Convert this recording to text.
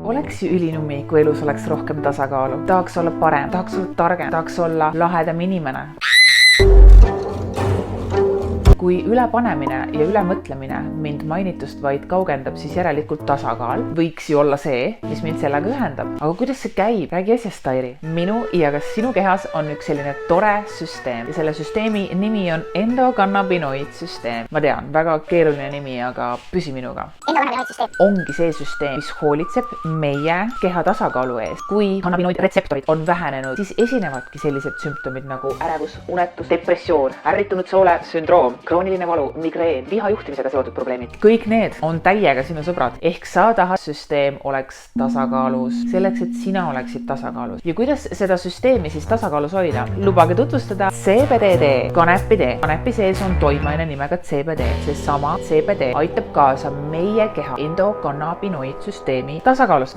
Oleks ju ülinummi, kui elus oleks rohkem tasakaalu. Tahaks olla parem, tahaks olla targem, tahaks olla lahedam inimene. Kui ülepanemine ja ülemõtlemine mind mainitust vaid kaugendab, siis järelikult tasakaal võiks ju olla see, mis mind sellega ühendab. Aga kuidas see käib? Räägi asjast, Tairi. Minu ja ka sinu kehas on üks selline tore süsteem ja selle süsteemi nimi on endokannabinoidsüsteem. Ma tean, väga keeruline nimi, aga püsi minuga. Endokannabinoidsüsteem ongi see süsteem, mis hoolitseb meie keha tasakaalu eest. Kui kannabinoidretseptorid on vähenenud, siis esinevadki sellised sümptomid nagu ärevus, unetus, depressioon, ärritunud soole sündroom, krooniline valu, migreen, vihajuhtimisega seotud probleemid. Kõik need on täiega sinu sõbrad. Ehk sa tahad süsteem oleks tasakaalus, selleks, et sina oleksid tasakaalus. Ja kuidas seda süsteemi siis tasakaalus hoida? Lubage tutvustada CBD kanepitee. Kanepi sees on toimeaine nimega CBD. Seesama CBD aitab kaasa meie keha endokannabinoidsüsteemi tasakaalust.